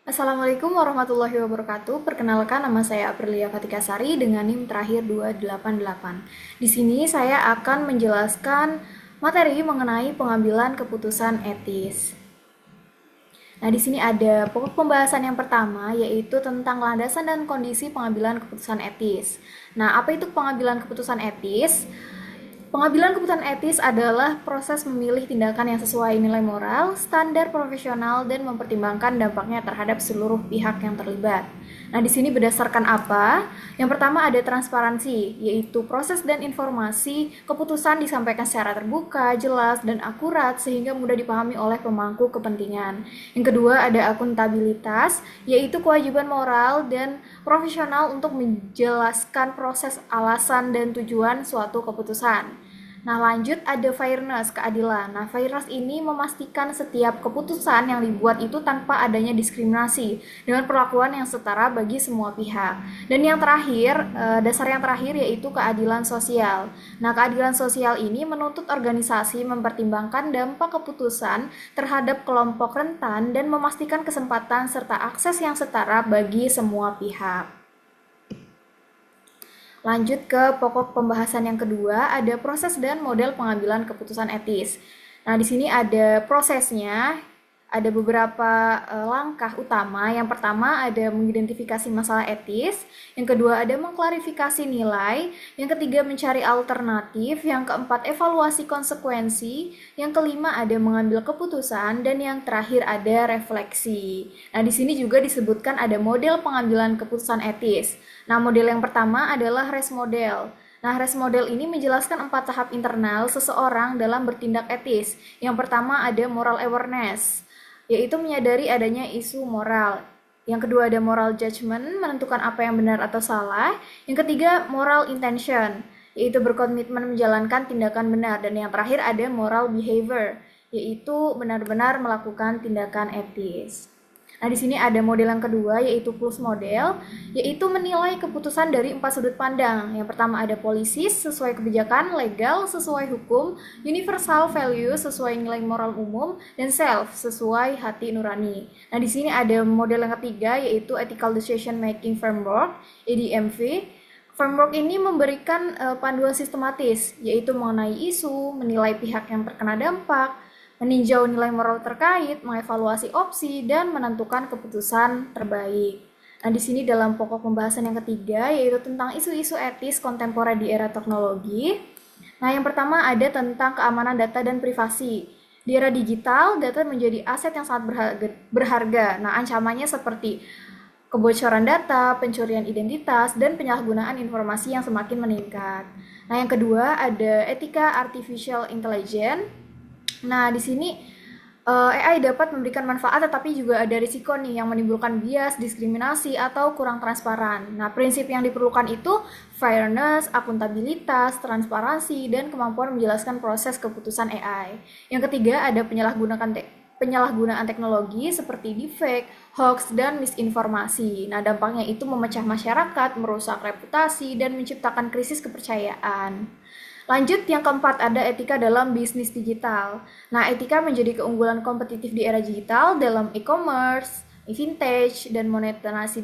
Assalamualaikum warahmatullahi wabarakatuh. Perkenalkan, nama saya Aprilia Fatikasari dengan NIM terakhir 288. Di sini saya akan menjelaskan materi mengenai pengambilan keputusan etis. Nah, di sini ada pokok pembahasan yang pertama, yaitu tentang landasan dan kondisi pengambilan keputusan etis. Nah, apa itu pengambilan keputusan etis? Pengambilan keputusan etis adalah proses memilih tindakan yang sesuai nilai moral, standar profesional, dan mempertimbangkan dampaknya terhadap seluruh pihak yang terlibat. Nah, di sini berdasarkan apa? Yang pertama ada transparansi, yaitu proses dan informasi keputusan disampaikan secara terbuka, jelas, dan akurat sehingga mudah dipahami oleh pemangku kepentingan. Yang kedua ada akuntabilitas, yaitu kewajiban moral dan profesional untuk menjelaskan proses, alasan, dan tujuan suatu keputusan. Nah, lanjut ada fairness, keadilan. Nah, fairness ini memastikan setiap keputusan yang dibuat itu tanpa adanya diskriminasi dengan perlakuan yang setara bagi semua pihak. Dan yang terakhir, dasar yang terakhir yaitu keadilan sosial. Nah, keadilan sosial ini menuntut organisasi mempertimbangkan dampak keputusan terhadap kelompok rentan dan memastikan kesempatan serta akses yang setara bagi semua pihak. Lanjut ke pokok pembahasan yang kedua, ada proses dan model pengambilan keputusan etis. Nah, di sini ada prosesnya, ada beberapa langkah utama. Yang pertama ada mengidentifikasi masalah etis, yang kedua ada mengklarifikasi nilai, yang ketiga mencari alternatif, yang keempat evaluasi konsekuensi, yang kelima ada mengambil keputusan, dan yang terakhir ada refleksi. Nah, di sini juga disebutkan ada model pengambilan keputusan etis. Nah, model yang pertama adalah RES model. Nah, RES model ini menjelaskan 4 tahap internal seseorang dalam bertindak etis. Yang pertama ada moral awareness, yaitu menyadari adanya isu moral. Yang kedua ada moral judgment, menentukan apa yang benar atau salah. Yang ketiga moral intention, yaitu berkomitmen menjalankan tindakan benar. Dan yang terakhir ada moral behavior, yaitu benar-benar melakukan tindakan etis. Nah, di sini ada model yang kedua, yaitu plus model, yaitu menilai keputusan dari 4 sudut pandang. Yang pertama ada policies, sesuai kebijakan, legal, sesuai hukum, universal value, sesuai nilai moral umum, dan self, sesuai hati nurani. Nah, di sini ada model yang ketiga, yaitu ethical decision making framework, EDMV. Framework ini memberikan panduan sistematis, yaitu mengenai isu, menilai pihak yang terkena dampak, meninjau nilai moral terkait, mengevaluasi opsi, dan menentukan keputusan terbaik. Nah, di sini dalam pokok pembahasan yang ketiga, yaitu tentang isu-isu etis kontemporer di era teknologi. Nah, yang pertama ada tentang keamanan data dan privasi. Di era digital, data menjadi aset yang sangat berharga. Nah, ancamannya seperti kebocoran data, pencurian identitas, dan penyalahgunaan informasi yang semakin meningkat. Nah, yang kedua ada etika artificial intelligence. Nah, di sini AI dapat memberikan manfaat tetapi juga ada risiko nih yang menimbulkan bias, diskriminasi, atau kurang transparan. Nah, prinsip yang diperlukan itu fairness, akuntabilitas, transparansi, dan kemampuan menjelaskan proses keputusan AI. Yang ketiga ada penyalahgunaan teknologi seperti deepfake, hoax, dan misinformasi. Nah, dampaknya itu memecah masyarakat, merusak reputasi, dan menciptakan krisis kepercayaan. Lanjut, yang keempat ada etika dalam bisnis digital. Nah, etika menjadi keunggulan kompetitif di era digital dalam e-commerce, vintage, dan monetisasi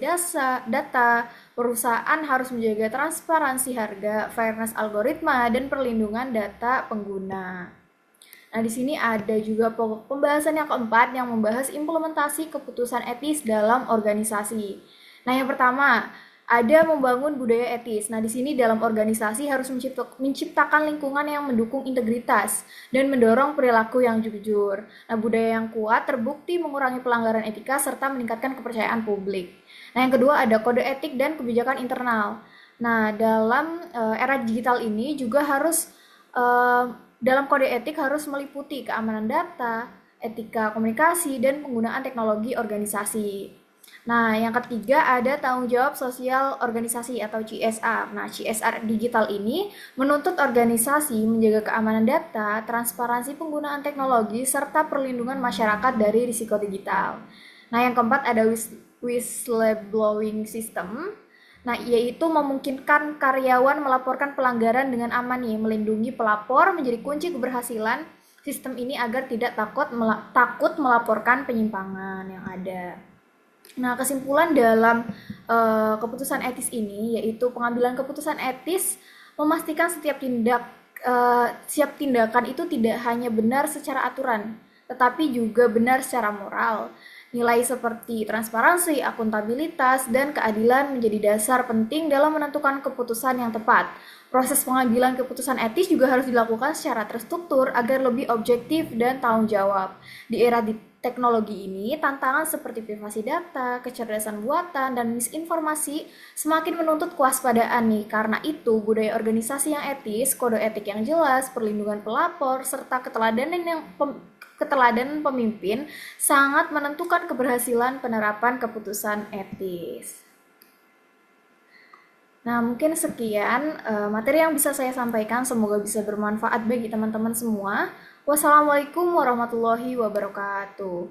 data. Perusahaan harus menjaga transparansi harga, fairness algoritma, dan perlindungan data pengguna. Nah, di sini ada juga pokok pembahasan yang keempat yang membahas implementasi keputusan etis dalam organisasi. Nah, yang pertama, ada membangun budaya etis. Nah, di sini dalam organisasi harus menciptakan lingkungan yang mendukung integritas dan mendorong perilaku yang jujur. Nah, budaya yang kuat terbukti mengurangi pelanggaran etika serta meningkatkan kepercayaan publik. Nah, yang kedua ada kode etik dan kebijakan internal. Nah, dalam era digital ini juga harus dalam kode etik harus meliputi keamanan data, etika komunikasi, dan penggunaan teknologi organisasi. Nah, yang ketiga ada tanggung jawab sosial organisasi atau CSR. Nah, CSR digital ini menuntut organisasi menjaga keamanan data, transparansi penggunaan teknologi, serta perlindungan masyarakat dari risiko digital. Nah, yang keempat ada whistleblowing system. Nah, yaitu memungkinkan karyawan melaporkan pelanggaran dengan aman nih, melindungi pelapor menjadi kunci keberhasilan sistem ini agar tidak takut melaporkan penyimpangan yang ada. Nah, kesimpulan dalam keputusan etis ini yaitu pengambilan keputusan etis memastikan setiap tindakan itu tidak hanya benar secara aturan, tetapi juga benar secara moral. Nilai seperti transparansi, akuntabilitas, dan keadilan menjadi dasar penting dalam menentukan keputusan yang tepat. Proses pengambilan keputusan etis juga harus dilakukan secara terstruktur agar lebih objektif dan tanggung jawab. Di era teknologi ini, tantangan seperti privasi data, kecerdasan buatan, dan misinformasi semakin menuntut kewaspadaan nih. Karena itu, budaya organisasi yang etis, kode etik yang jelas, perlindungan pelapor, serta keteladanan pemimpin sangat menentukan keberhasilan penerapan keputusan etis. Nah, mungkin sekian materi yang bisa saya sampaikan. Semoga bisa bermanfaat bagi teman-teman semua. Wassalamualaikum warahmatullahi wabarakatuh.